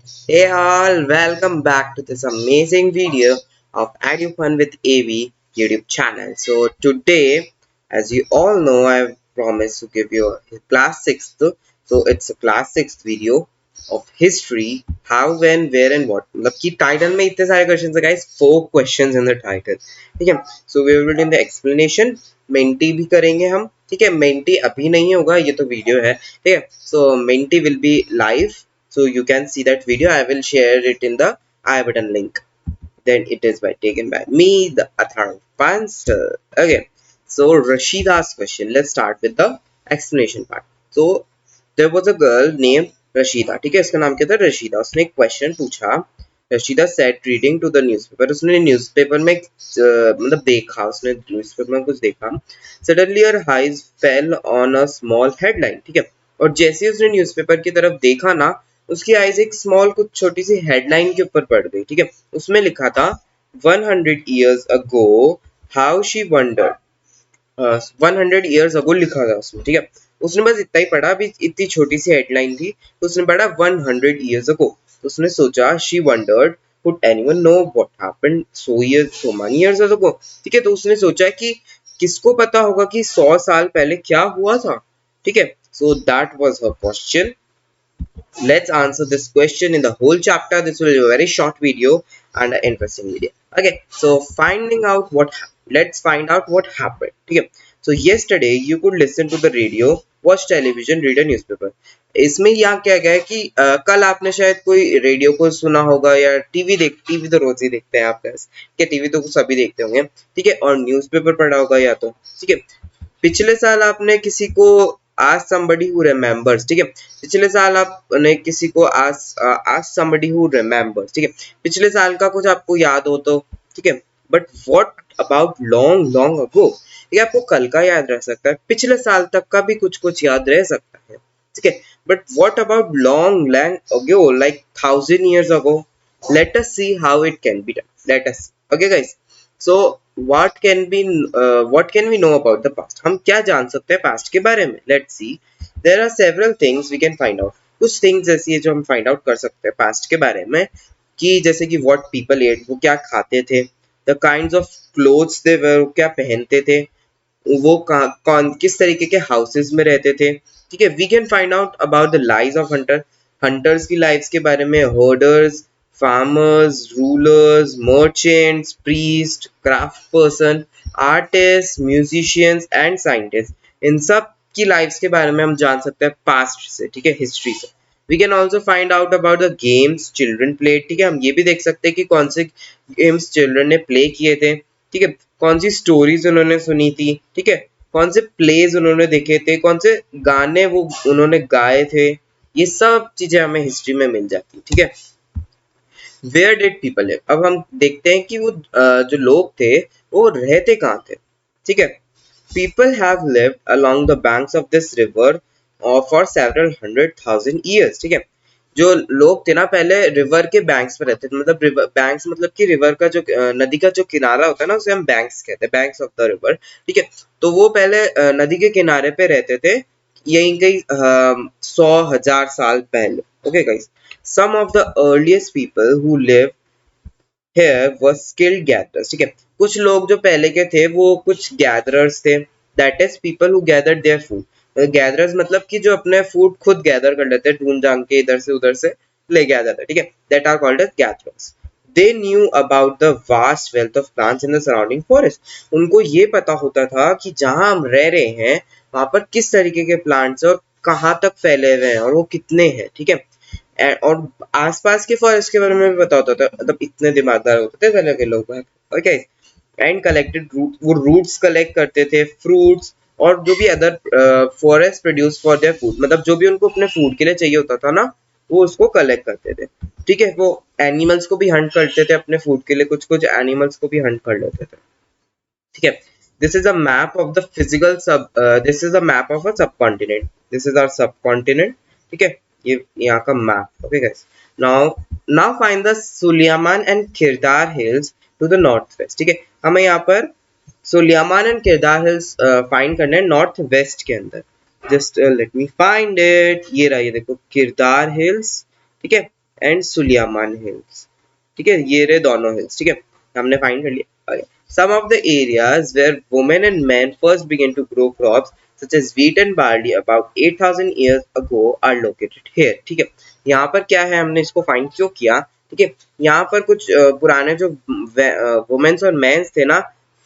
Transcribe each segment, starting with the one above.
Hey all, welcome back to this amazing video of EduFun with AV YouTube channel. So today, as you all know, I promised to give you a class 6th. So it's a class 6th video of history, how, when, where and what. मतलब कि title में इतने सारे questions है guys, 4 questions in the title. ठीक है, so we will do the explanation. Menti भी करेंगे हम. ठीक है, मेंटी अभी नहीं होगा, ये तो वीडियो है. ठीक है, so Menti will be live. So you can see that video. I will share it in the I button link. Then it is by taken by me, the author of Panster. Okay, so Rashida's question. Let's start with the explanation part. So there was a girl named Rashida. ठीक है, इसका नाम क्या था? रशीदा. उसने एक question पूछा. Rashida sat reading to the newspaper. उसने न्यूज़पेपर में मतलब देखा, उसने न्यूज़पेपर में कुछ देखा. Suddenly her eyes fell on a small headline. ठीक है, और जैसे ही उसने न्यूज़पेपर की तरफ देखा ना, उसकी आईज एक स्मॉल कुछ छोटी सी हेडलाइन के ऊपर पड़ गई. ठीक है, उसमें लिखा था 100 years ago how she wondered. 100 years ago लिखा था उसमें. ठीक है, उसने बस इतना ही पढ़ा. अभी इतनी छोटी सी हेडलाइन थी तो उसने पढ़ा 100 years ago. तो उसने सोचा she wondered could anyone know what happened so many years ago. ठीक है, तो उसने सोचा कि किसको पता होगा कि 100 साल पहले क्या हुआ था. ठीक है, so that was her question. Let's answer this question in the whole chapter. This will be a very short video and an interesting video. Okay, so let's find out what happened. Okay, so yesterday you could listen to the radio, watch television, read a newspaper. इसमें यहाँ क्या गया है कि कल आपने शायद कोई रेडियो को सुना होगा या टीवी तो रोज ही देखते हैं आप guys. क्या टीवी तो सभी देखते होंगे. ठीक है, और न्यूज़पेपर पढ़ा होगा या तो. ठीक है, पिछले साल आपने किसी को ask somebody who remembers. ठीक है, पिछले साल आपने किसी को ask somebody who remembers. ठीक है, पिछले साल का कुछ आपको याद हो तो. ठीक है, but what about long ago. ये आपको कल का याद रह सकता है, पिछले साल तक का भी कुछ कुछ याद रह सकता है. ठीक है, but what about long ago, like 1000 years ago. Let us see how it can be done. Let us. Okay guys, so what can we know about the past. हम क्या जान सकते हैं past के बारे में. Let's see. There are several things we can find out. कुछ things ऐसी है जो हम find out कर सकते हैं past के बारे में, कि जैसे कि what people ate, वो क्या खाते थे, the kinds of clothes they wear, वो क्या पहनते थे, वो कौन किस तरीके के हाउसेस में रहते थे. ठीक है, we can find out about the lives of hunters की लाइव्स के बारे में, herders, farmers, rulers, merchants, priests, craft person, artists, musicians and scientists. इन सब की लाइव्स के बारे में हम जान सकते हैं पास्ट से. ठीक है, हिस्ट्री से. We can also find out about the games children play. ठीक है, हम ये भी देख सकते हैं कि कौन से गेम्स चिल्ड्रन ने प्ले किए थे. ठीक है, कौन सी स्टोरीज उन्होंने सुनी थी. ठीक है, कौन से प्लेज उन्होंने देखे थे, कौन से गाने वो उन्होंने गाए थे. ये सब चीजें हमें हिस्ट्री में मिल जाती. ठीक है, वेयर डिड पीपल लिव. अब हम देखते हैं कि वो जो लोग थे वो रहते कहाँ थे. ठीक है, people have lived along the banks of this river for several 100,000 years. ठीक है, जो लोग थे ना पहले रिवर के बैंक्स पे रहते थे. मतलब रिवर बैंक्स मतलब कि रिवर का जो नदी का जो किनारा होता है ना, उसे हम बैंक्स कहते हैं, बैंक्स ऑफ द रिवर. ठीक है, तो वो पहले नदी के किनारे पे रहते थे, यहीं कहीं 100,000 साल पहले. Okay guys, some of the earliest people who live here were skilled gatherers. ठीक है, कुछ लोग जो पहले के थे वो कुछ गैदरर्स थे. that is people who gathered their food. Gatherers मतलब कि जो अपने फूड खुद गैदर कर लेते हैं, ढूंढ जान के इधर से उधर से लेके आ जाते हैं. ठीक है, that are called as gatherers. They knew about the vast wealth of plants in the surrounding forest. उनको ये पता होता था कि जहां हम रह रहे हैं वहां पर किस तरीके के प्लांट्स और कहाँ तक फैले हुए हैं और वो कितने हैं. ठीक है, और आसपास के फॉरेस्ट के बारे में भी पता होता था. मतलब इतने दिमागदार होते थे पहले के लोग. ओके, एंड कलेक्टेड रूट, वो रूट्स कलेक्ट करते थे, फ्रूट्स और जो भी other forest produce for their food. मतलब जो भी उनको अपने फूड के लिए चाहिए होता था ना, वो उसको कलेक्ट करते थे. ठीक है, वो एनिमल्स को भी हंट करते थे अपने फूड के लिए, कुछ कुछ एनिमल्स को भी हंट कर लेते थे. ठीक है, this is a map of the physical sub this is a map of a subcontinent. This is our subcontinent. ठीक है, ये यहाँ का map. Okay guys, now now find the Sulaiman and Kirthar hills to the north west. ठीक है, हमें यहाँ पर Sulaiman and Kirthar hills find करने हैं नॉर्थ वेस्ट के अंदर. Just let me find it. ये रहा, ये देखो किरदार हिल्स. ठीक है, एंड सुलियामान हिल्स। ठीक है, ये रहे दोनों हिल्स। ठीक है, हमने फाइंड कर लिया। Some of the areas where women and man first began to grow crops such as wheat and barley about 8000 years ago are located here। ठीक है, यहाँ पर क्या है, हमने इसको फाइंड क्यों किया? ठीक है, यहाँ पर कुछ पुराने जो वुमेन्स और मेंस थे ना,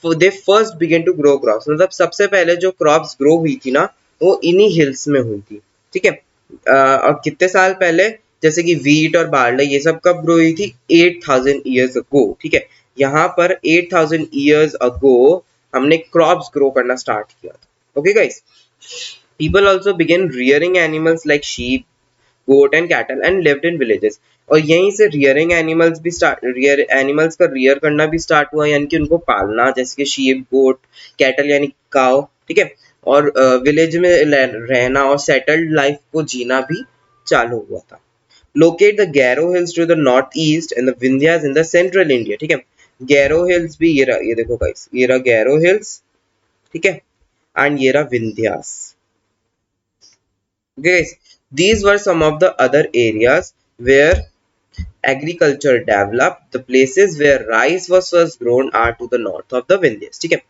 they first began to grow crops, मतलब सबसे पहले जो क्रॉप्स ग्रो हुई थी ना वो इन्हीं हिल्स में हुई थी। ठीक है, और कितने साल पहले? जैसे कि वीट और बार्ले ये सब कब ग्रो हुई थी? 8000 ईयर्स अगो। ठीक है, यहाँ पर 8000 ईयर्स अगो हमने क्रॉप्स ग्रो करना स्टार्ट किया था। Okay guys, people also began rearing animals like sheep, goat and cattle and lived in villages। और यहीं से रियरिंग एनिमल्स भी स्टार्ट, रियर एनिमल्स का रियर करना भी स्टार्ट हुआ, यानी कि उनको पालना, जैसे कि शीप, गोट, कैटल यानी काव। ठीक है, और विलेज में रहना और सेटल्ड लाइफ को जीना भी चालू हुआ था। Locate the Garo hills to the north east and the Vindhyas in the central India. ठीक है, गैरो हिल्स भी ये रहा, ये देखो गाइस, ये रहा गैरो हिल्स। ठीक है, एंड ये रहा Vindhyas. Guys, these were some of the other areas where agriculture developed। The places where rice was first grown are to the north of the Vindhyas। ठीक है,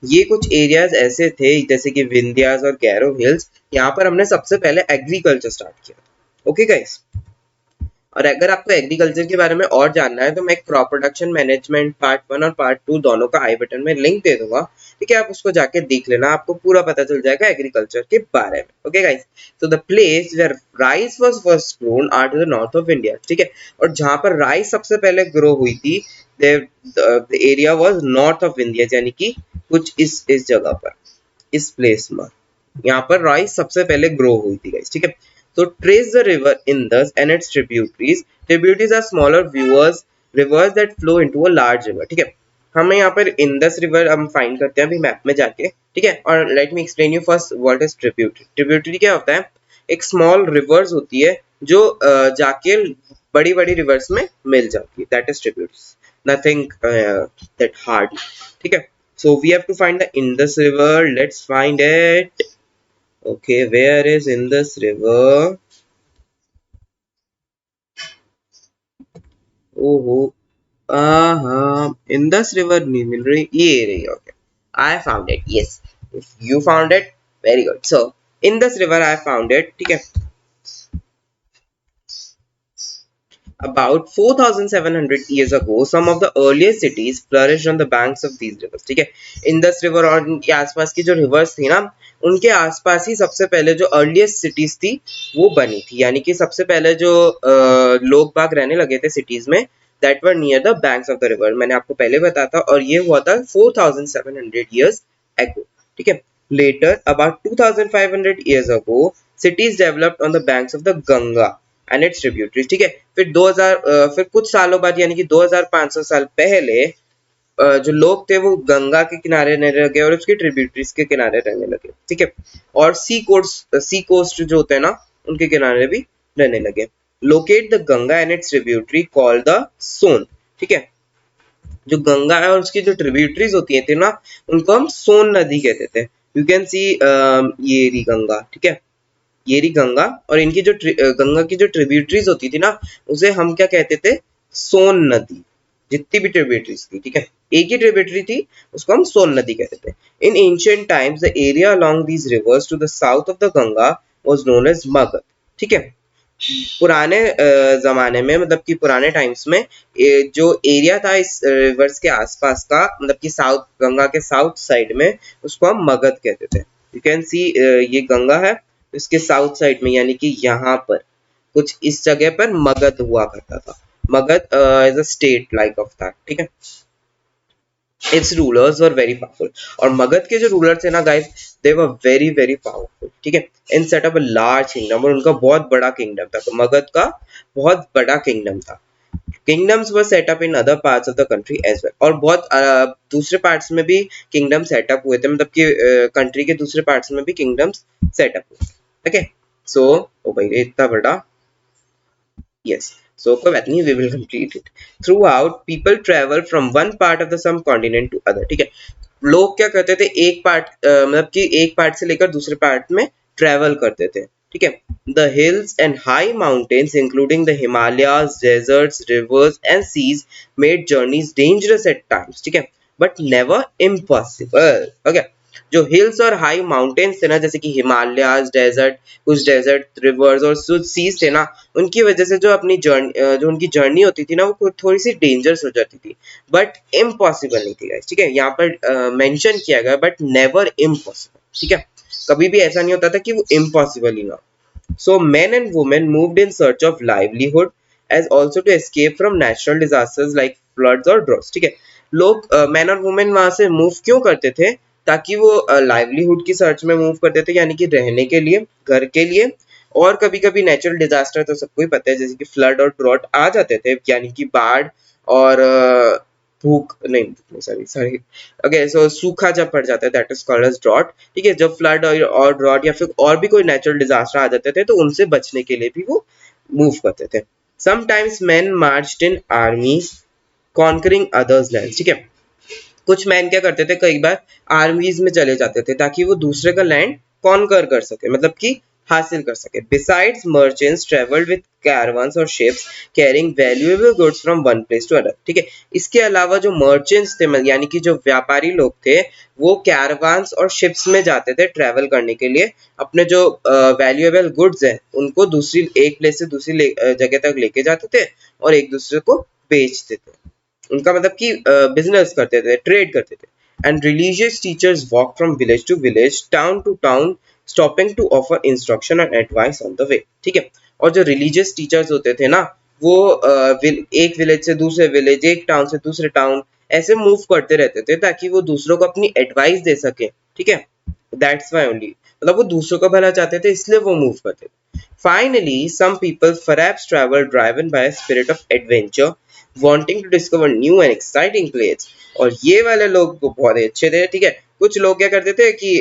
ये कुछ एरियाज ऐसे थे जैसे कि विंध्यास और गैरो हिल्स, यहाँ पर हमने सबसे पहले एग्रीकल्चर स्टार्ट किया था। ओके गाइस, और अगर आपको एग्रीकल्चर के बारे में और जानना है तो मैं एक क्रॉप प्रोडक्शन मैनेजमेंट पार्ट 1 और पार्ट 2 दोनों का आई बटन में लिंक दे दूंगा। ठीक है, आप उसको जाके देख लेना, आपको पूरा पता चल जाएगा एग्रीकल्चर के बारे में। Okay guys, so the place where rice was first grown are to the north of India. ठीक है, और जहां पर राइस सबसे पहले ग्रो हुई थी, the area was north of India, यानी कि कुछ इस जगह पर, इस प्लेस में यहाँ पर राइस सबसे पहले ग्रो हुई थी गाइस। ठीक है, तो trace the river Indus and its tributaries. Tributaries are smaller rivers that flow into a large river. ठीक है, हमें यहाँ पर इंदस रिवर हम फाइंड करते हैं अभी मैप में जाके। ठीक है, और let me explain you first what is tributary. Tributary क्या होता है? एक स्मॉल रिवर्स होती है जो जाके बड़ी बड़ी रिवर्स में मिल जाती है, that is tributaries, nothing that hard. ठीक है, so we have to find the Indus River, let's find it। okay, where is Indus River? oh Indus River नहीं मिल रही, ये रही। okay, I found it, yes, if you found it, very good। so Indus River I found it। ठीक है, about 4700 years ago some of the earliest cities flourished on the banks of these rivers। ठीक है, Indus river और उनके आसपास की जो reverse थी ना, उनके आसपास ही सबसे पहले जो अर्लीस्ट सिटीज थी वो बनी थी, यानी कि सबसे पहले जो लोग बाग रहने लगे थे सिटीज में, that were near the banks of the river. मैंने आपको पहले बताया था, और ये हुआ था 4700 years ago। ठीक है, later about 2500 years ago cities developed on the banks of the Ganga and its tributaries। ठीक है, फिर 2000 फिर कुछ सालों बाद, यानी कि 2500 साल पहले जो लोग थे वो गंगा के किनारे रहने लगे और उसके ट्रिब्यूटरीज के किनारे रहने लगे। ठीक है, और सी कोस्ट जो होते हैं ना, उनके किनारे भी रहने लगे। Locate the Ganga and its tributary called the Son. ठीक है, जो गंगा है और उसकी जो ट्रिब्यूटरीज होती थी ना, उनको हम सोन नदी कहते थे। यू कैन सी ये रही गंगा। ठीक है, ये रही गंगा, और इनकी जो गंगा की जो ट्रिब्यूटरीज होती थी ना, उसे हम क्या कहते थे? सोन नदी। जितनी भी ट्रिब्यूटरीज थी, ठीक है, एक ही ट्रिब्यूटरी थी, उसको हम सोन नदी कहते थे। In ancient times the area along these rivers to the south of the Ganga was known as Magadh. ठीक है, पुराने जमाने में, मतलब कि पुराने टाइम्स में, जो एरिया था इस रिवर्स के आसपास का, मतलब कि साउथ, गंगा के साउथ साइड में, उसको हम मगध कहते थे। यू कैन सी ये गंगा है, इसके साउथ साइड में, यानी कि यहाँ पर कुछ इस जगह पर मगध हुआ करता था। Magadh is a state like of that. ठीक है, its rulers were very powerful। और मगध के जो रूलर थे ना guys, they were very very powerful। ठीक है, and set up a large kingdom, और उनका बहुत बड़ा किंगडम था। तो मगध का बहुत बड़ा किंगडम था। Kingdoms were set up in other parts of the country as well, और बहुत दूसरे पार्ट्स में भी किंगडम सेटअप हुए थे, मतलब कि कंट्री के दूसरे पार्ट्स में भी किंगडम्स सेटअप हुए। ओके, सो ओ भाई इतना बड़ा, yes, so कोई बात नहीं, we will complete it। Throughout people travel from one part of the some continent to other। ठीक है, लोग क्या करते थे, एक पार्ट मतलब कि एक पार्ट से लेकर दूसरे पार्ट में ट्रेवल करते थे। ठीक है। The hills and high mountains including the Himalayas, deserts, rivers and seas made journeys dangerous at times, ठीक है, बट नेवर इम्पॉसिबल। ओके, जो हिल्स और हाई माउंटेन्स थे ना, जैसे कि हिमालयाज, डेजर्ट, कुछ डेजर्ट, रिवर्स और सीज थे ना, उनकी वजह से जो अपनी जर्नी, जो उनकी जर्नी होती थी ना, वो थोड़ी सी डेंजरस हो जाती थी, बट इम्पॉसिबल नहीं थी गाइस, ठीक है। यहाँ पर मेंशन किया गया बट नेवर इम्पॉसिबल, ठीक है, कभी भी ऐसा नहीं होता था कि वो इम्पॉसिबल ही ना। So men and women moved in search of livelihood as also to escape from natural disasters like floods or droughts, ठीक है। लोग मैन और वुमेन वहां से मूव क्यों करते थे? ताकि वो लाइवलीहुड की सर्च में मूव करते थे, यानी कि रहने के लिए, घर के लिए, और कभी कभी नेचुरल डिजास्टर तो सबको ही पता है, जैसे कि फ्लड और ड्रॉट आ जाते थे, यानी कि बाढ़ और भूख नहीं, सॉरी सॉरी, ओके, सो सूखा जब पड़ जाता है, that is called as drought, ठीक है। जब फ्लड और ड्रॉट या फिर और भी कोई नेचुरल डिजास्टर आ जाते थे, तो उनसे बचने के लिए भी वो मूव करते थे। समटाइम्स मैन मार्च्ड इन आर्मीज कॉन्करिंग अदर्स लैंड, ठीक है। कुछ मैन क्या करते थे, कई बार आर्मीज में चले जाते थे ताकि वो दूसरे का लैंड कॉन्कर कर सके, मतलब कि हासिल कर सके। Besides merchants travelled with caravans और ships carrying valuable goods from one place to other, ठीक है। इसके अलावा जो मर्चेंट्स थे, यानी कि जो व्यापारी लोग थे, वो कैरवान्स और शिप्स में जाते थे ट्रेवल करने के लिए, अपने जो वैल्यूएबल गुड्स हैं उनको दूसरी एक प्लेस से दूसरी जगह तक लेके जाते थे और एक दूसरे को बेचते थे। उनका मतलब कि बिजनेस करते थे, ट्रेड करते थे। And religious teachers walk from village to village, town to town, stopping to offer instruction and advice on the way, ठीक है। और जो रिलीजियस टीचर्स होते थे ना, वो एक विलेज से दूसरे विलेज, एक टाउन से दूसरे टाउन, ऐसे मूव करते रहते थे ताकि वो दूसरों को अपनी एडवाइस दे सके, ठीक है। दैट्स वाई ओनली, मतलब वो दूसरों का भला चाहते थे, इसलिए वो मूव करते थे। Finally, some people perhaps travel driven by a spirit of adventure, wanting to discover new and exciting places. और ये वाले लोग तो बहुत ही अच्छे थे, ठीक है। कुछ लोग क्या करते थे कि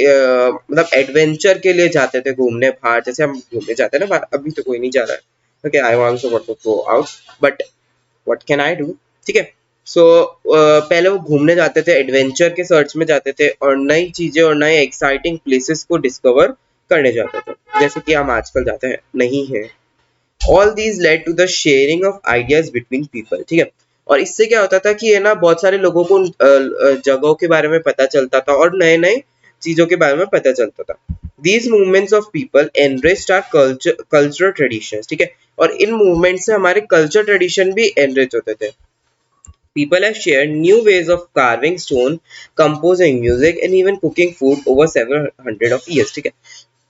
मतलब एडवेंचर के लिए जाते थे घूमने बाहर, जैसे हम घूमने जाते हैं ना बाहर, अभी तो कोई नहीं जा रहा है, okay, I also want to go out, but what can I do, ठीक है। सो पहले वो घूमने जाते थे, एडवेंचर के सर्च में जाते थे और नई चीजें और नए एक्साइटिंग प्लेसेस को डिस्कवर करने जाते थे, जैसे कि हम आजकल जाते हैं, नहीं है। All these lead to the sharing of ideas between people, ठीक है। और इससे क्या होता था कि ये ना बहुत सारे लोगों को जगहों के बारे में पता चलता था और नए नए चीजों के बारे में पता चलता था। These movements of people enriched our cultural traditions, ठीक है। और इन मूवमेंट से हमारे कल्चर ट्रेडिशन भी एनरिच होते थे। People have shared new ways of carving stone, composing music and even cooking food over several hundred of years, ठीक है।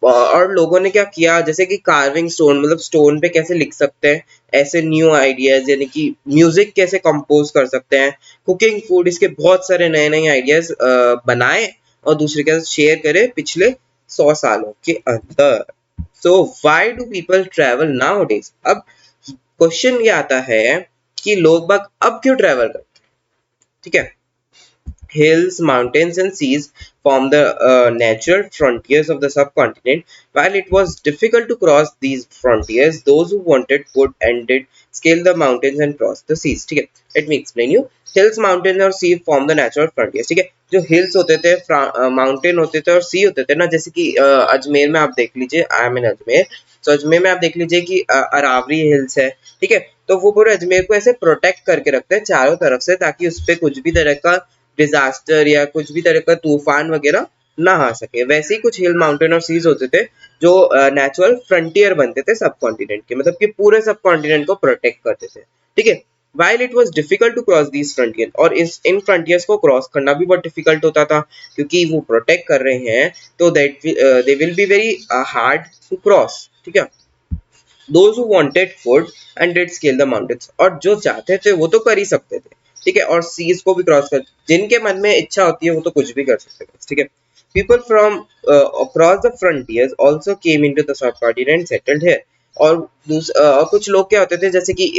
और लोगों ने क्या किया, जैसे कि कार्विंग स्टोन, मतलब स्टोन पे कैसे लिख सकते हैं, ऐसे न्यू आइडियाज, यानी कि म्यूजिक कैसे कंपोज कर सकते हैं, कुकिंग फूड, इसके बहुत सारे नए नए आइडियाज बनाए और दूसरे के साथ शेयर करे पिछले 100 सालों के अंदर। So why do people travel now days? अब क्वेश्चन ये आता है कि लोग बाग अब क्यों ट्रैवल करते हैं, ठीक है। Hills, mountains, and seas form the natural frontiers of the subcontinent. While it was difficult to cross these frontiers, those who wanted could and did scale the mountains and cross the seas. ठीक है, let me explain you. Hills, mountains और sea form the natural frontiers. ठीक है, जो hills होते थे, mountain होते थे और sea होते थे ना, जैसे कि अजमेर में आप देख लीजिए, आई एम इन अजमेर, तो अजमेर में आप देख लीजिए कि अरावली हिल्स है, ठीक है। तो वो पूरे अजमेर को ऐसे प्रोटेक्ट करके रखते हैं चारों तरफ से, ताकि उस पर कुछ भी तरह का डिजास्टर या कुछ भी तरह का तूफान वगैरह ना आ सके। वैसे ही कुछ हिल, माउंटेन और सीज होते थे जो नेचुरल फ्रंटियर बनते थे सब कॉन्टिनेंट के, मतलब कि पूरे सब कॉन्टिनेंट को प्रोटेक्ट करते थे, ठीक है। While it was difficult to cross these frontiers, और इन फ्रंटियर्स को क्रॉस करना भी बहुत डिफिकल्ट होता था, क्योंकि वो प्रोटेक्ट कर रहे हैं, तो that they will be very hard to cross, ठीक है। Those who wanted food and did scale the mountains, और जो चाहते थे वो तो कर ही सकते थे, ठीक है, और सीज को भी क्रॉस कर, जिनके मन में इच्छा होती है वो तो कुछ भी कर सकते हैं, ठीक है। People from across the frontiers also came into the subcontinent, settled here. और कुछ लोग क्या होते थे, जैसे कि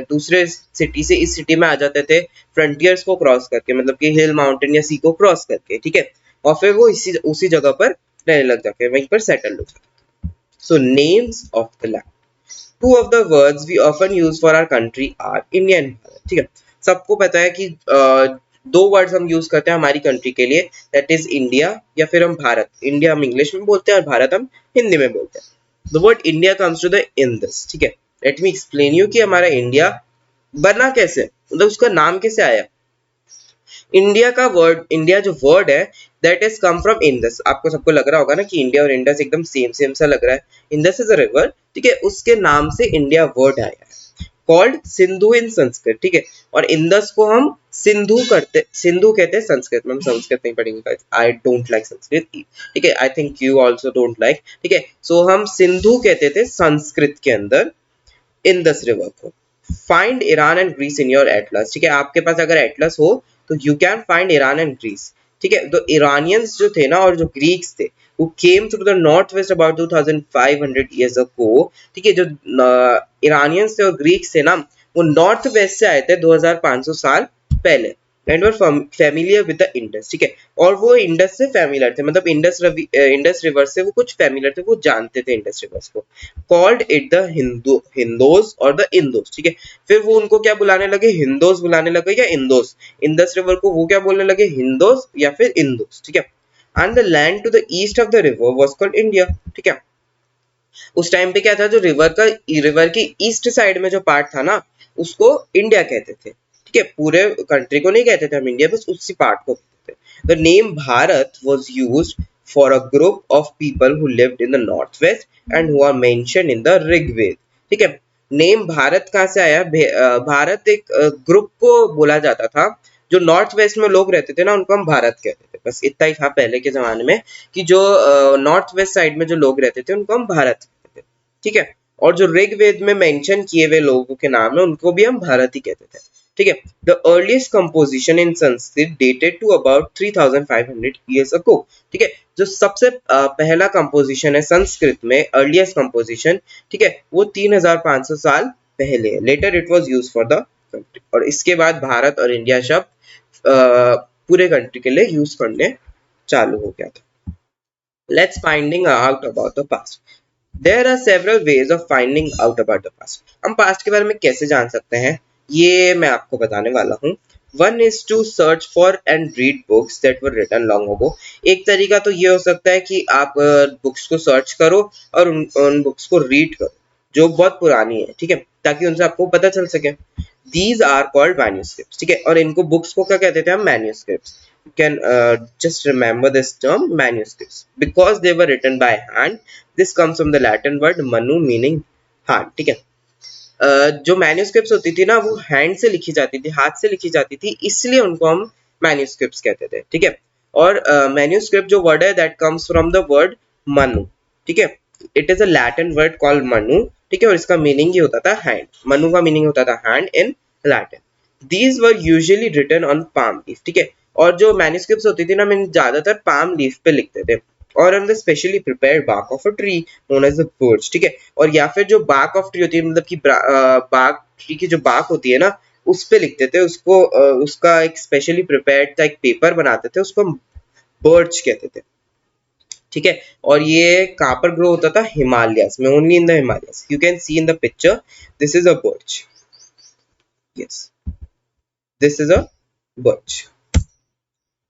दूसरे सिटी से इस सिटी में आ जाते थे फ्रंटियर्स को क्रॉस करके, मतलब कि हिल, माउंटेन या सी को क्रॉस करके, ठीक है। और फिर वो इसी उसी जगह पर रहने लग जाते, वहीं पर सेटल हो जाते। So names of the land, two of the words we often use for our country are India and Bharat, ठीक है। सबको पता है कि दो वर्ड्स हम यूज करते हैं हमारी कंट्री के लिए, दैट इज इंडिया या फिर हम भारत। इंडिया हम इंग्लिश में बोलते हैं और भारत हम हिंदी में बोलते हैं। The word India comes to the Indus, ठीक है। लेट मी एक्सप्लेन यू कि हमारा इंडिया बना कैसे, मतलब उसका नाम कैसे आया। इंडिया का वर्ड, इंडिया जो वर्ड है that is come from Indus. आपको सबको लग रहा होगा ना कि इंडिया और इंडस एकदम सेम सेम सा लग रहा है। इंडस इज अ रिवर, ठीक है, उसके नाम से इंडिया वर्ड आया है। कॉल्ड सिंधु इन संस्कृत, ठीक है। और इंडस को हम सिंधु कहते हैं संस्कृत में। हम संस्कृत नहीं पढ़ेंगे, आई डोंट लाइक संस्कृत, ठीक है। I think you also don't like, ठीक है। सो हम सिंधु कहते थे संस्कृत के अंदर इंडस रिवर को। Find Iran and Greece in your atlas, ठीक है। आपके पास अगर एटलस हो तो you can find Iran and Greece, ठीक है। तो ईरानियंस जो थे ना और जो ग्रीक्स थे वो came through the north waste about 2500 years ago, ठीक है। जो ईरानियंस थे और ग्रीक्स थे ना वो नॉर्थ वेस्ट से आए थे 2500 साल पहले and were familiar with the Indus, ठीक है। और वो इंडस से फैमिलियर थे, मतलब इंडस रिवर से वो कुछ फैमिलियर थे, वो जानते थे इंडस रिवर्स को। कॉल्ड इट द हिंदोस और द इंदोस, ठीक है। फिर वो उनको क्या बुलाने लगे, हिंदोस बुलाने लगे या इंदोस। इंडस रिवर को वो क्या बोलने लगे, हिंदोस या फिर इंदोस, ठीक है। And the land to the east of the river was called India, ठीक है। उस टाइम पे क्या था, जो रिवर की ईस्ट साइड में जो पार्ट था ना उसको इंडिया कहते थे, ठीक है। पूरे कंट्री को नहीं कहते थे हम इंडिया, बस उसी पार्ट को कहते थे। The name Bharat was used for a group of people who lived in the north west and who are mentioned in the Rigveda, ठीक है। नेम भारत कहाँ से आया, भारत एक ग्रुप को बोला जाता था। जो नॉर्थ वेस्ट में लोग रहते थे ना उनको हम भारत कहते थे, बस इतना ही था पहले के जमाने में कि जो नॉर्थ वेस्ट साइड में जो लोग रहते थे उनको हम भारत कहते थे, ठीक है। और जो ऋग्वेद में मेंशन किए हुए लोगों के नाम है उनको भी हम भारत ही कहते थे, ठीक है। The earliest composition in Sanskrit dated to about 3500 years ago, ठीक है। जो सबसे पहला कंपोजिशन है संस्कृत में, अर्लीस्ट कंपोजिशन, ठीक है, वो 3500 साल पहले है। Later it was used for the country, और इसके बाद भारत और इंडिया शब्द पूरे कंट्री के लिए यूज करने चालू हो गया था। Let's finding out about the past. There are several ways of finding out about the past. हम पास्ट के बारे में कैसे जान सकते हैं, ये मैं आपको बताने वाला हूँ। One is to search for and read books that were written long ago. एक तरीका तो ये हो सकता है कि आप बुक्स को सर्च करो और उन बुक्स को रीड करो जो बहुत पुरानी है, ठीक है, ताकि उनसे आपको पता चल सके। दीज आर कॉल्ड मैन्यूस्क्रिप्ट्स, ठीक है। और इनको बुक्स को क्या कहते थे हम, manuscripts. You can just remember this term manuscripts because they were written by hand. This comes from the Latin word manu meaning hand, ठीक है। जो मैन्यूस्क्रिप्ट्स होती थी ना वो हैंड से लिखी जाती थी, हाथ से लिखी जाती थी, इसलिए उनको हम मैन्यूस्क्रिप्ट्स कहते थे, ठीक है। और मैन्यूस्क्रिप्ट जो वर्ड है that comes from the word Manu, ठीक है। It is a Latin word called Manu, ठीक है। और इसका मीनिंग ये होता था हैंड, मनु का मीनिंग होता था hand in Latin. These were usually written on palm leaf, ठीक है। और जो मैन्यूस्क्रिप्ट्स होती थी ना मैं ज्यादातर पाम लीफ पे लिखते थे और on the specially prepared bark of a tree known as the birch, ठीक है। और या फिर जो bark ऑफ ट्री होती है, मतलब कि bark ट्री की जो bark होती है ना उस पे लिखते थे उसको, उसका एक स्पेशली प्रिपेयर्ड था एक पेपर बनाते थे, उसको हम birch कहते थे, ठीक है। और ये कहाँ पर ग्रो होता था, हिमालयस में, only in the Himalayas. You can see in the picture, this is a birch, yes, this is a birch।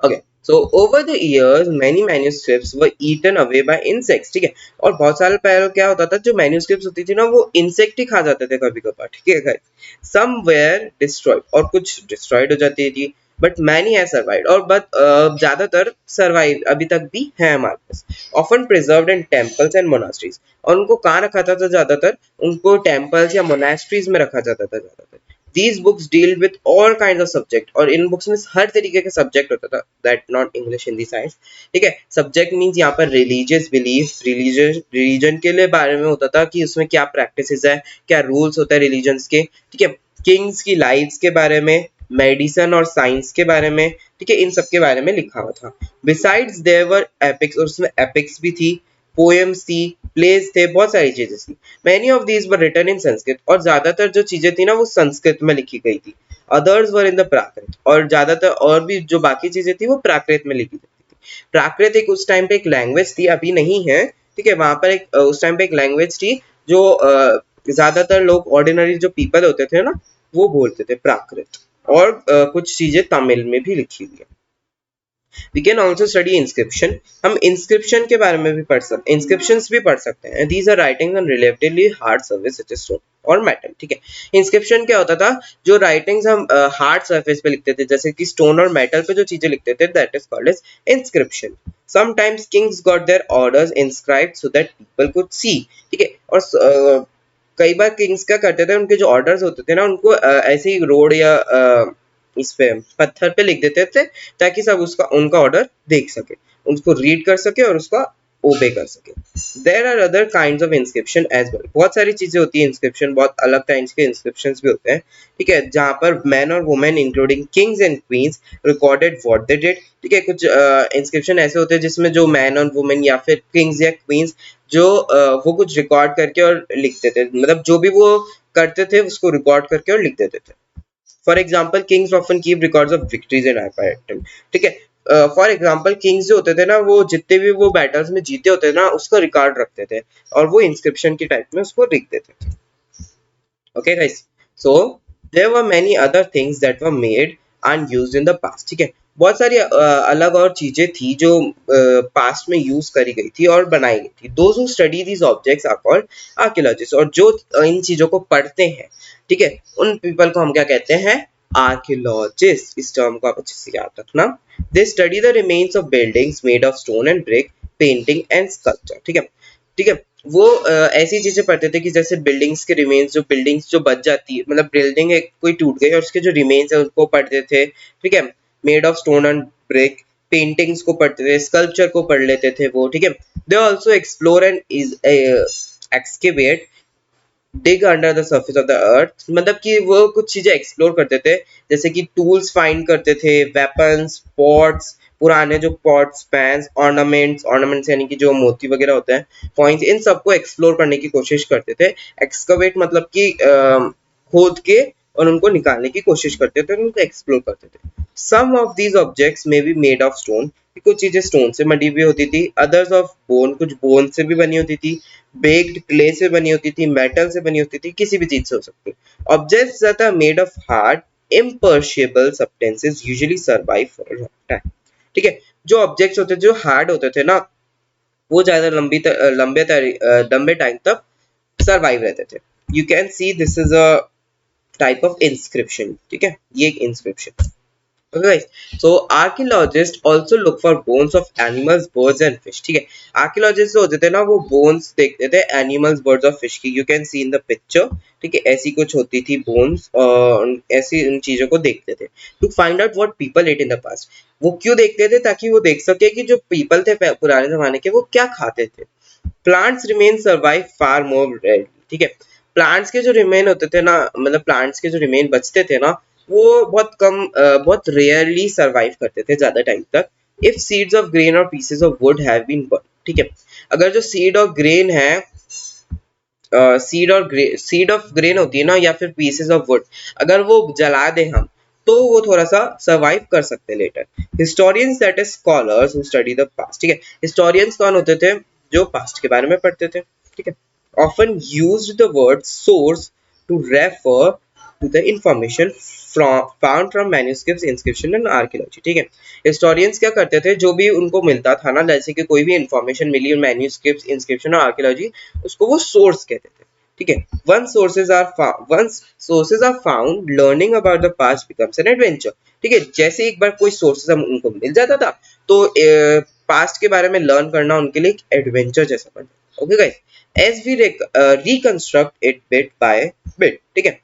Okay, so over the years many manuscripts were eaten away by insects, ठीक है। और बहुत साल पहले क्या होता था, जो मैन्यूस्क्रिप्ट्स होती थी ना वो इंसेक्ट ही खा जाते थे कभी कभार, ठीक है guys। some were destroyed, और कुछ डिस्ट्रॉयड हो जाती थी, बट मैनी हैव सर्वाइव्ड, और ज्यादातर सर्वाइव अभी तक भी है हमारे पास। Often preserved in temples and monasteries, और उनको कहाँ रखा था, ज्यादातर उनको टेम्पल्स या मोनास्ट्रीज में रखा जाता था ज्यादातर। These books deal with all kinds of subject, और इन बुक्स में हर तरीके का सब्जेक्ट होता था, that not English Hindi science, ठीक है। सब्जेक्ट मींस यहाँ पर रिलीजियस बिलीफ, रिलीजन के लिए बारे में होता था कि उसमें क्या प्रैक्टिसेस है, क्या रूल्स होता है रिलीजन्स के, ठीक है। किंग्स की लाइव्स के बारे में, मेडिसन और साइंस के बारे में, ठीक है, इन सब के बारे में लिखा हुआ था। बिसाइड्स देयर वर एपिक्स, और उसमें एपिक्स भी थी, पोएम्स थी, प्लेस थे, बहुत सारी चीजें थी। Many of these were written in Sanskrit, और ज्यादातर जो चीजें थी ना वो संस्कृत में लिखी गई थी। अदर्स वर इन द प्राकृत, और ज्यादातर और भी जो बाकी चीजें थी वो प्राकृत में लिखी गई थी। प्राकृत एक उस टाइम पे एक लैंग्वेज थी, अभी नहीं है, ठीक है। वहां पर एक उस टाइम पे एक लैंग्वेज थी जो ज्यादातर लोग ऑर्डिनरी जो पीपल होते थे ना वो बोलते थे प्राकृत, और कुछ चीजें तमिल में भी लिखी हुई है। We can also study inscription, हम इंस्क्रिप्शन के बारे में भी पढ़ सकते, इंस्क्रिप्शंस भी पढ़ सकते हैं। These are writings on relatively hard surface such as stone और मेटल, ठीक है। इंस्क्रिप्शन क्या होता था, जो राइटिंग्स हम हार्ड सरफेस पे लिखते थे, जैसे कि स्टोन और मेटल पे जो चीजें लिखते थे, that is called as inscription. Sometimes kings got their orders inscribed so that people could see, ठीक है। और कई बार किंग्स क्या करते थे, उनके जो ऑर्डर्स होते थे ना, उनको ऐसे ही रोड या इस पे पत्थर पे लिख देते थे, ताकि सब उसका उनका ऑर्डर देख सके, उसको रीड कर सके और उसका ओबे कर सके। There are other kinds of inscription as well, बहुत सारी चीजें होती है इंस्क्रिप्शन, बहुत अलग टाइप्स के इंस्क्रिप्शंस भी होते हैं, ठीक है, जहां पर मैन और women including Kings and queen's recorded what they did, ठीक है। कुछ इंस्क्रिप्शन ऐसे होते हैं जिसमें जो मैन और वुमेन या फिर किंग्स या क्वींस जो वो कुछ रिकॉर्ड करके और लिखते थे, मतलब जो भी वो करते थे उसको रिकॉर्ड करके और लिख देते थे। For example kings often keep records of victories and empire, ठीक है। फॉर एग्जाम्पल किंग्स जो होते थे ना, वो जितने भी वो बैटल्स में जीते होते थे ना, उसका रिकॉर्ड रखते थे और वो इंस्क्रिप्शन की टाइप में उसको लिख देते थे। Okay guys, so there were many other things that were made and used in the past, ठीक है। बहुत सारी अलग और चीजें थी जो पास्ट में यूज करी गई थी और बनाई गई थी। Those who study these objects are called archaeologists, और जो इन चीजों को पढ़ते हैं, ठीक है, उन पीपल को हम क्या कहते हैं, आर्कियोलॉजिस्ट। इस टर्म को आप अच्छे से याद रखना। They study the remains of buildings made of stone and brick, painting and sculpture, ठीक है, ठीक है। वो ऐसी चीजें पढ़ते थे कि जैसे बिल्डिंग्स के रिमेन्स, जो बिल्डिंग्स जो बच जाती है, मतलब बिल्डिंग एक कोई टूट गई और उसके जो रिमेन्स है उनको पढ़ते थे, ठीक है। Made of stone and brick, paintings को पढ़ते थे, स्कल्पचर को पढ़ लेते थे वो, ठीक है। They also explore and is excavate, dig under the surface of the earth, मतलब कि वो कुछ चीजें एक्सप्लोर करते थे, जैसे कि टूल्स फाइंड करते थे, वेपन्स, पॉट्स, पुराने जो पॉट्स, पैन्स, ऑर्नामेंट्स यानी कि जो मोती वगैरह होते हैं, कॉइन्स, इन सबको एक्सप्लोर करने की कोशिश करते थे। एक्सकवेट मतलब कि खोद के और उनको निकालने की कोशिश करते थे, उनको एक्सप्लोर करते थे। Some of these objects may be made of stone, कुछ चीजें स्टोन से बनी हुई होती थी, अदर्स ऑफ बोन, कुछ बोन से भी बनी होती थी, बेक्ड क्ले से बनी होती थी, मेटल से बनी होती थी, किसी भी चीज से हो सकती। Objects that are made of hard imperishable substances usually survive for a long time, ठीक है। जो ऑब्जेक्ट्स होते थे, जो हार्ड होते थे ना, वो ज्यादा लंबे टाइम तक सर्वाइव रहते थे। You can see this is a type of inscription, ठीक है, ये एक inscription. Okay guys, so archaeologists also look for bones of animals, birds and fish, ठीक है। archaeologists जो होते थे ना, वो bones देखते थे animals, birds और fish की, you can see in the picture, ठीक है, ऐसी कुछ होती थी bones, और ऐसी उन चीजों को देखते थे to find out what people ate in the past। वो क्यों देखते थे, ताकि वो देख सके कि जो people थे पुराने जमाने के, वो क्या खाते थे। प्लांट्स रिमेन सर्वाइव फार मोर रेयरली, ठीक है। प्लांट्स के जो रिमेन होते थे ना, मतलब प्लांट्स के जो रिमेन बचते थे ना, वो बहुत कम, बहुत रेयरली सर्वाइव करते थे ज्यादा टाइम तक। इफ सीड्स ऑफ ग्रेन और pieces of wood have been burn, ठीक है, अगर जो सीड ऑफ ग्रेन है, सीड ऑफ ग्रेन होती है ना, या फिर पीसेस ऑफ वुड, अगर वो जला दे हम, तो वो थोड़ा सा सर्वाइव कर सकते later. Historians that is scholars who study the past, ठीक है। हिस्टोरियंस कौन होते थे, जो पास्ट के बारे में पढ़ते थे, ठीक है। Often used the word source to refer to the information found from manuscripts, inscription and archaeology, ठीक है। हिस्टोरियंस क्या करते थे, जो भी उनको मिलता था ना, जैसे कि कोई भी इंफॉर्मेशन मिली मैन्युस्क्रिप्ट्स, इंस्क्रिप्शन और आर्कियोलॉजी, उसको वो सोर्स कहते थे, ठीक है। once sources are found, learning about the past becomes an adventure, ठीक है। जैसे एक बार कोई सोर्सेज हम उनको मिल जाता था, तो पास्ट के बारे में लर्न करना उनके लिए एक एडवेंचर जैसा बन जाता। Okay guys, as we reconstruct it bit by bit, ठीक है।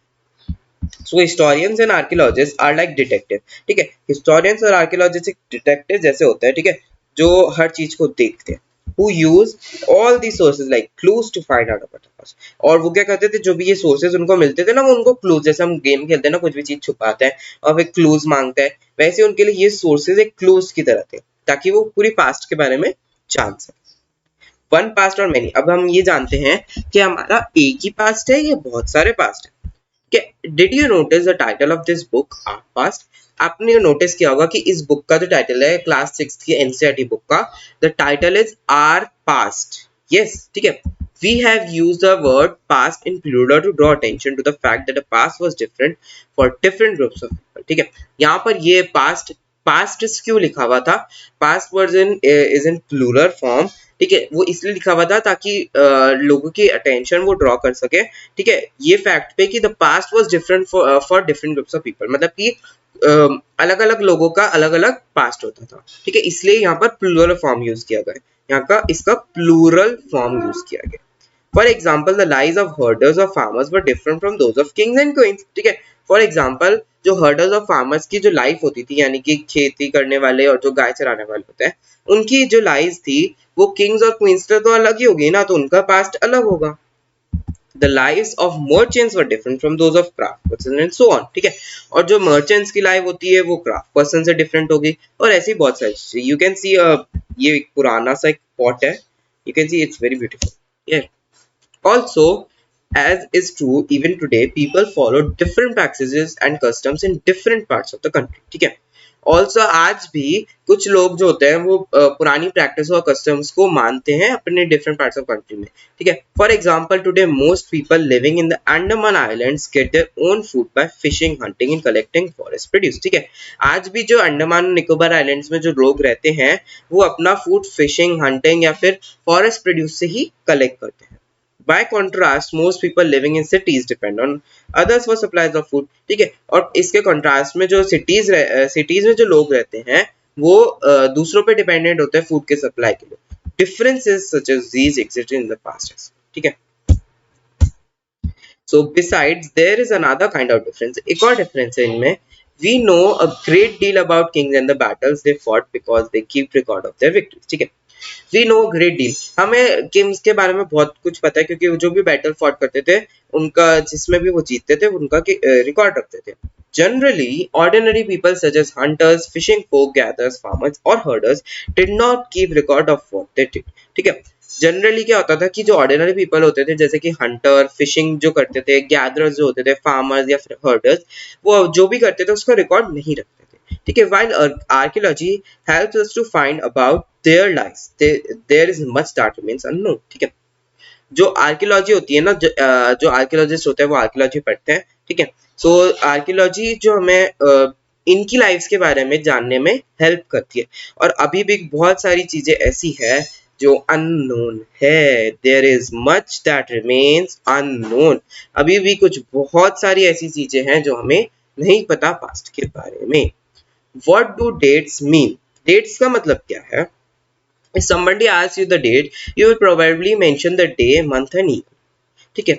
So historians and archaeologists are like detective, ठीक है। हिस्टोरियंस और आर्कियोलॉजिस्ट डिटेक्टिव जैसे होते हैं, ठीक है, जो हर चीज को देखते हैं। Who use all these sources like clues to find out about the past, और वो क्या करते थे, जो भी ये सोर्सेज उनको मिलते थे ना, वो उनको क्लूज, जैसे हम गेम खेलते हैं ना, कुछ भी चीज छुपाते हैं और फिर क्लूज मांगते हैं, वैसे उनके लिए ये सोर्सेज एक क्लूज की तरह थे, ताकि वो पूरी पास्ट के बारे में जान सके। वन पास्ट और मैनी, अब हम ये जानते हैं कि हमारा एक ही पास्ट है या बहुत सारे पास्ट है। Did you notice the title of this book our past, आपने नोटिस किया होगा कि इस बुक का जो टाइटल है क्लास 6 की एनसीईआरटी बुक का, the title is our past, yes, ठीक है। We have used the word past in plural to draw attention to the fact that the past was different for different groups of people, ठीक है। यहाँ पर ये past past क्यों लिखा हुआ था, past version is in plural form, ठीक है, वो इसलिए लिखा हुआ था ताकि लोगों की अटेंशन वो ड्रॉ कर सके, ठीक है, ये फैक्ट पे कि the past was different for different groups of people, मतलब कि अलग अलग लोगों का अलग अलग पास्ट होता था, ठीक है, इसलिए यहाँ पर प्लूरल फॉर्म यूज किया गया, यहाँ का इसका प्लूरल फॉर्म यूज किया गया। For example the lives of herders और farmers were different from those of kings and queens, ठीक है, फॉर एग्जाम्पल जो हर्डर्स और फार्मर्स की जो लाइफ होती थी, यानी कि खेती करने वाले और जो गाय चराने वाले होते हैं, उनकी जो लाइफ थी वो किंग्स और क्वींस से तो अलग ही होगी ना, तो उनका पास्ट अलग होगा। The lives of merchants were different from those of craft person and so on, ठीक है, और जो merchants की लाइफ होती है वो क्राफ्ट पर्सन से डिफरेंट होगी, और ऐसी बहुत सारी चीजें। यू कैन सी ये एक पुराना सा एक पॉट है, you can see it's very beautiful. yeah. Also, as is true even today, people follow different practices and customs in different parts of the country, ठीक है। ऑल्सो आज भी कुछ लोग जो होते हैं वो पुरानी प्रैक्टिस और कस्टम्स को मानते हैं अपने डिफरेंट पार्ट्स ऑफ कंट्री में, ठीक है। For example today most people living in the Andaman islands get their own food by fishing, hunting and collecting forest produce, ठीक है। आज भी जो अंडमान निकोबार आइलैंड्स में जो लोग रहते हैं वो अपना फूड फिशिंग, हंटिंग या फिर फॉरेस्ट प्रोड्यूस से ही कलेक्ट करते हैं। By contrast, most people living in cities depend on others for supplies of food, ठीक है, और इसके कंट्रास्ट में जो सिटीज में जो लोग रहते हैं वो दूसरों पे डिपेंडेंट होते हैं फूड के सप्लाई के लिए। Differences such as these existed in the past, ठीक है। So besides there is another kind of difference, एक और डिफरेंस है इनमें। We know a great deal about kings and the battles they fought because they keep record of their victories, ठीक है। We know great deal, हमें Kings के बारे में बहुत कुछ पता है क्योंकि जो भी बैटल फॉट करते थे उनका जिसमें भी वो जीतते थे उनका रिकॉर्ड रखते थे। Generally ordinary people such as hunters, fishing folk, gatherers, farmers और herders did not keep record of what they did, ठीक है। जनरली क्या होता था कि जो ऑर्डिनरी पीपल होते थे जैसे कि हंटर, फिशिंग जो करते थे, गैदरर्स जो होते थे, फार्मर्स या फिर हर्डर्स, वो जो भी करते थे उसका रिकॉर्ड नहीं रखते थे, ठीक है। while archaeology helps us to find about their lives, there is much that remains unknown, ठीक है। जो आर्कियोलॉजी होती है ना, जो आर्कियोलॉजिस्ट होते हैं वो आर्कियोलॉजी पढ़ते हैं, ठीक है। सो आर्कियोलॉजी जो हमें इनकी लाइफ्स के बारे में जानने में हेल्प करती है, और अभी भी बहुत सारी चीजें ऐसी है जो अननोन है। There is much that remains unknown, अभी भी कुछ बहुत सारी ऐसी चीजें हैं जो हमें नहीं पता पास्ट के बारे में। What do dates mean, dates का मतलब क्या है? If somebody asks you the date, you will probably mention the day, month and year, ठीक है।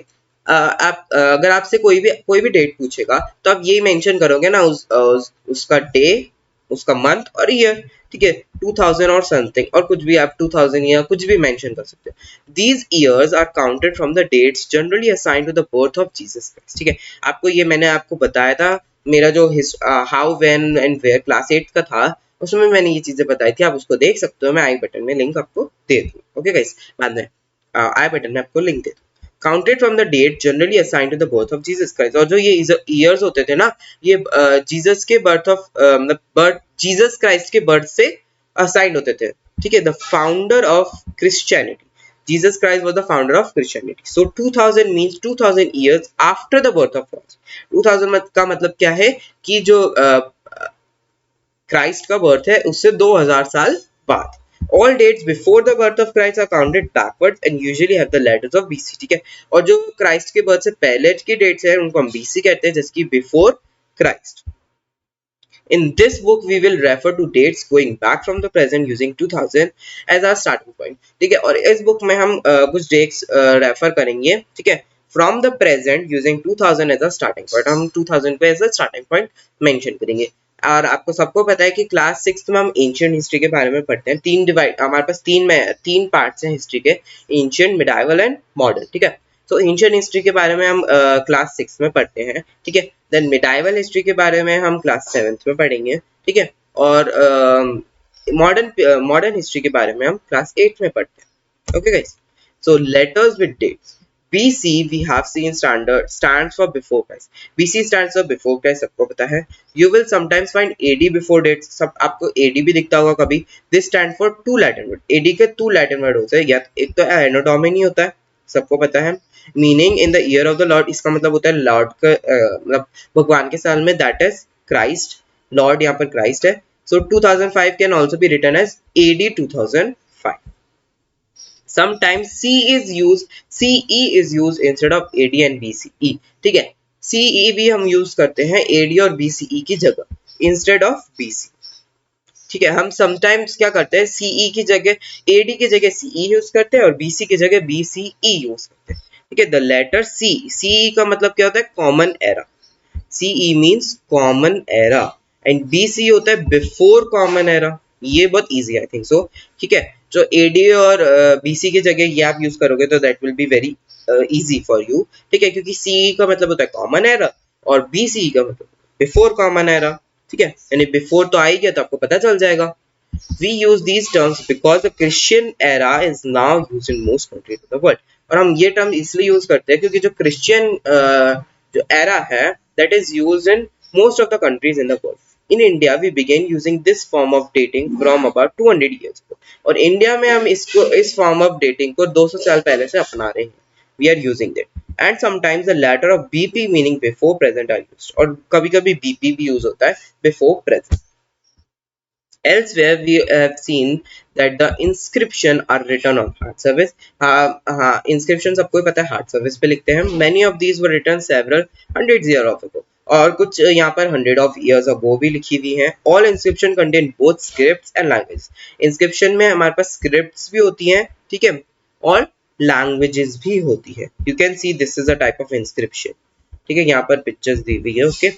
अगर आपसे कोई भी डेट पूछेगा तो आप यही मेंशन करोगे ना, उसका डे, उसका मंथ और ईयर, ठीक है, 2000 और समथिंग, और कुछ भी आप 2000 या कुछ भी मेंशन कर सकते हो। These years are counted from the dates generally assigned to the birth of Jesus Christ, ठीक है। आपको ये मैंने आपको बताया था, मेरा जो how when and where class 8 का था उसमें मैंने ये चीजें बताई थी, आप उसको देख सकते हो, मैं आई बटन में लिंक आपको दे दूंगा, ओके गाइस, बाद में आई बटन में आपको लिंक दे दूंगा। Counted from the date generally assigned to the birth of Jesus Christ, और जो ये ईयर्स होते थे ना, ये जीसस के birth of birth Jesus Christ के बर्थ से असाइन्ड होते थे, ठीक है। The founder of Christianity, Jesus Christ was the founder of Christianity. So 2000 means 2000 years after the birth of Christ. 2000 का मतलब क्या है कि जो क्राइस्ट का बर्थ है उससे 2000 साल बाद। All dates before the birth of Christ are counted backwards and usually have the letters of BC, ठीक है। और जो क्राइस्ट के बर्थ से पहले की डेट्स है उनको हम BC कहते हैं, जैसे कि before Christ. In this book we will refer to dates going back from the present using 2000 as our starting point, ठीक है। और इस बुक में हम कुछ डेट्स रेफर करेंगे, ठीक है, from the present using 2000 as a starting point, हम 2000 को as a starting point mention करेंगे। और आपको सबको पता है कि क्लास 6 में हम एंशिएंट हिस्ट्री के बारे में पढ़ते हैं। तीन डिवाइड हमारे पास तीन पार्ट्स हैं हिस्ट्री के, एंशिएंट, मिडाइवल एंड मॉडर्न, ठीक है। तो एंशिएंट हिस्ट्री के बारे में हम क्लास 6 में पढ़ते हैं, ठीक है। देन मिडाइवल हिस्ट्री के बारे में हम क्लास 7 में पढ़ेंगे, ठीक है। और मॉडर्न हिस्ट्री के बारे में हम क्लास 8 में पढ़ते हैं, okay guys. So letters with dates. BC we have seen stands for before Christ. BC stands for before Christ, सबको पता है। You will sometimes find AD before dates, सब आपको AD भी दिखता होगा कभी। This stand for two Latin word. AD के two Latin word होते हैं, या एक तो Anno Domini होता है, सबको पता है, meaning in the year of the Lord, इसका मतलब होता है लॉर्ड का मतलब भगवान के साल में, दैट इज क्राइस्ट, लॉर्ड यहाँ पर क्राइस्ट है। So 2005 can also be written as AD 2005. Sometimes CE is used instead of AD and BCE. ठीक है, CE भी हम यूज करते हैं AD और BCE की जगह इंस्टेड ऑफ BC. ठीक है, हम समटाइम्स क्या करते हैं, CE की जगह AD की जगह CE यूज करते हैं और BC की जगह BCE यूज करते हैं. ठीक है, द लेटर CE का मतलब क्या होता है, common era. CE means common era and BC होता है बिफोर कॉमन एरा. ये बहुत इजी आई थिंक सो. ठीक है, जो AD और BC की जगह ये आप यूज करोगे तो that will be very easy for you. ठीक है, क्योंकि CE का मतलब होता है कॉमन एरा और BCE का मतलब बिफोर कॉमन एरा. ठीक है, यानी बिफोर तो आ ही गया तो आपको पता चल जाएगा. We use these terms because the Christian era is now used in most countries of the world. और हम ये टर्म इसलिए यूज करते हैं क्योंकि जो क्रिश्चियन जो एरा है that is used in most of the countries in the world. In India we began using this form of dating from about 200 years ago. और इंडिया में हम इस फॉर्म ऑफ डेटिंग को 200 साल पहले से अपना रहे हैं. We are using that. And sometimes the letter of BP meaning before present are used. और कभी-कभी BP भी यूज होता है before present. Elsewhere, we have seen that the inscription are written on heart surface. हाँ, inscription सबको पता है heart surface पे लिखते हैं. Many of these were written several hundreds years ago. और कुछ यहाँ पर 100 of years ago भी लिखी हुई हैं. All inscription contain both scripts and languages. Inscription में हमारे पास scripts भी होती हैं, ठीक है, और languages भी होती है. You can see this is a type of inscription. ठीक है, यहाँ पर pictures दी हुई है उसके.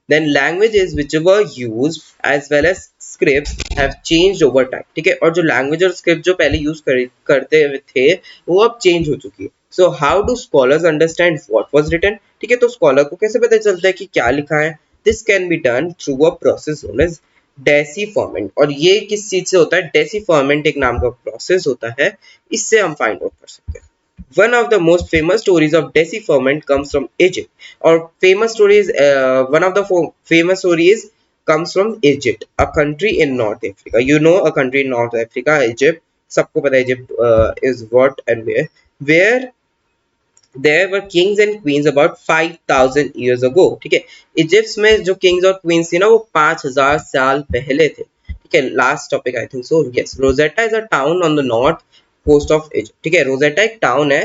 Then languages which were used as well as scripts have changed over time. ठीक है, और जो language और script जो पहले यूज करते थे वो अब चेंज हो चुकी है. So how do scholars understand what was written? ठीक है, तो स्कॉलर को कैसे पता चलता है कि क्या लिखा है? This can be done through a process known as डेसीफॉर्मेंट. और ये किस चीज से होता है? डेसीफॉर्मेंट एक नाम का प्रोसेस होता है, इससे हम फाइंड आउट कर सकते हैं. One of the most famous stories of decipherment comes from Egypt. Or famous stories, one of the famous stories comes from Egypt, a country in North Africa. You know a country in North Africa, Egypt. सबको पता है Egypt is what and where there were kings and queens about 5000 years ago. ठीक है, Egypt में जो Kings और queen's थी ना वो 5000 साल पहले थे. ठीक है, last topic I think so. Yes, Rosetta is a town on the north coast of Egypt. ठीक है, रोजेटा एक टाउन है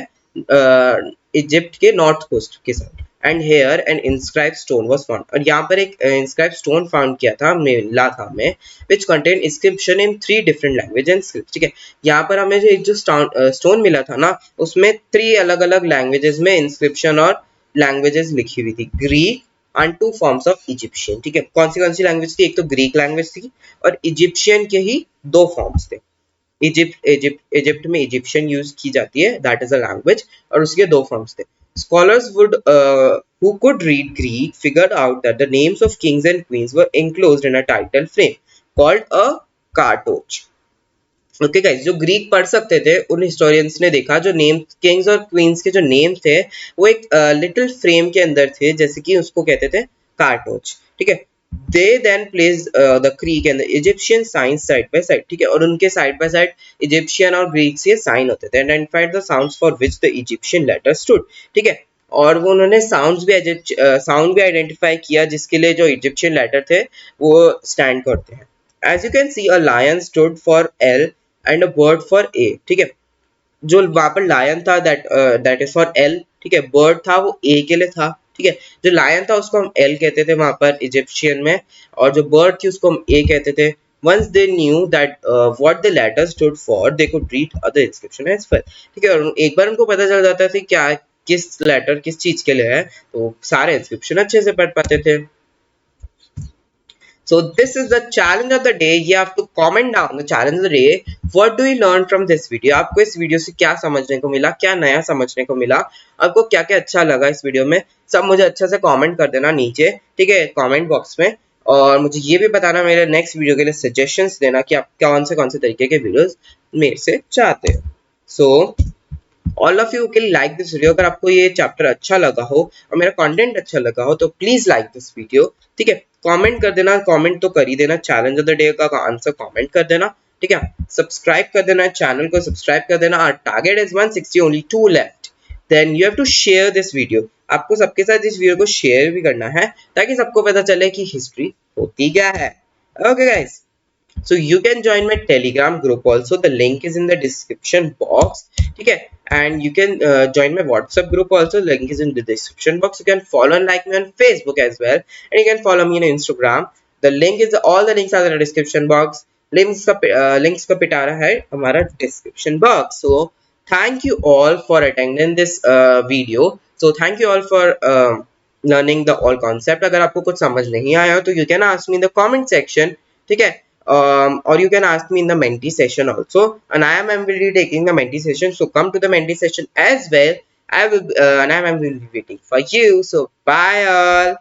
इजिप्ट के नॉर्थ कोस्ट के साथ. And here an inscribe stone was found. और यहाँ पर एक इंस्क्राइब स्टोन फाउंड किया था, मिला था हमें, which contain inscription in 3 different language and script. ठीक है, यहाँ पर हमें जो स्टोन मिला था ना उसमें 3 अलग अलग लैंग्वेजेस में इंस्क्रिप्शन और लैंग्वेजेस लिखी हुई थी. Greek and 2 forms of Egyptian. ठीक है, कौन सी लैंग्वेज थी? एक तो ग्रीक लैंग्वेज थी और इजिप्शियन के ही 2 फॉर्म्स थे. इजिप्ट में इजिप्शियन यूज की जाती है, दैट इज अ लैंग्वेज, और उसके 2 फॉर्म्स थे. Scholars who could read Greek figured out that the names of kings and queens were enclosed in a title frame called a cartouche. Okay guys, जो Greek पढ़ सकते थे उन historians ने देखा जो नेम किंग्स और क्वींस के जो नेम थे वो एक लिटिल फ्रेम के अंदर थे, जैसे कि उसको कहते थे कार्टोच. ठीक है, they then placed the Greek and the Egyptian signs side by side. ठीक है, और उनके साइड बाय साइड इजिप्शियन और ग्रीक से साइन होते थे. identified the sounds for which the Egyptian letters stood. ठीक है, और वो उन्होंने साउंड भी आइडेंटिफाई किया जिसके लिए जो इजिप्शियन लेटर थे वो स्टैंड करते हैं. As you can see, a lion stood for L and a bird for A. ठीक है, जो वहां पर लायन था दैट इज फॉर एल. ठीक है, बर्ड था वो ए के लिए था. ठीक है, जो लायन था उसको हम एल कहते थे वहां पर इजिप्शियन में, और जो बर्ड थी उसको हम ए कहते थे. Once they knew that what the letter stood for, they could read other inscription as well. ठीक है, और एक बार उनको पता चल जाता था क्या किस लेटर किस चीज के लिए है तो सारे इंस्क्रिप्शन अच्छे से पढ़ पाते थे. So this is the challenge of the day. You have to comment down the challenge of the day. What do you learn from this video? आपको इस वीडियो से क्या समझने को मिला, क्या नया समझने को मिला, आपको क्या क्या अच्छा लगा इस वीडियो में, सब मुझे अच्छे से कमेंट कर देना नीचे. ठीक है, कमेंट बॉक्स में. और मुझे ये भी बताना, मेरे नेक्स्ट वीडियो के लिए सजेशंस देना कि आप कौन से तरीके के वीडियोस मेरे से चाहते हो. So all of you can like this video. अगर आपको ये चैप्टर अच्छा लगा हो और मेरा कंटेंट अच्छा लगा हो तो प्लीज लाइक दिस वीडियो. ठीक है, कमेंट कर देना, कमेंट तो कर ही देना, चैलेंज ऑफ द डे का आंसर कमेंट कर देना. ठीक है, सब्सक्राइब कर देना, चैनल को सब्सक्राइब कर देना. Our target is 160, only 2 left. Then you have to share this video. आपको सबके साथ इस वीडियो को शेयर भी करना है ताकि सबको पता चले कि हिस्ट्री होती क्या है. Okay guys, so you can join my telegram group also, the link is in the description box. Okay, and you can join my whatsapp group also, link is in the description box. You can follow and like me on facebook as well, and you can follow me on instagram. The link is, all the links are in the description box. Links का पिटारा है हमारा description box. So thank you all for attending this video. So thank you all for learning the all concept. अगर आपको कुछ समझ नहीं आया हो तो you can ask me in the comment section. ठीक है, or you can ask me in the mentee session also, and I am really taking the mentee session, so come to the mentee session as well. I will and I am really waiting for you. So bye all.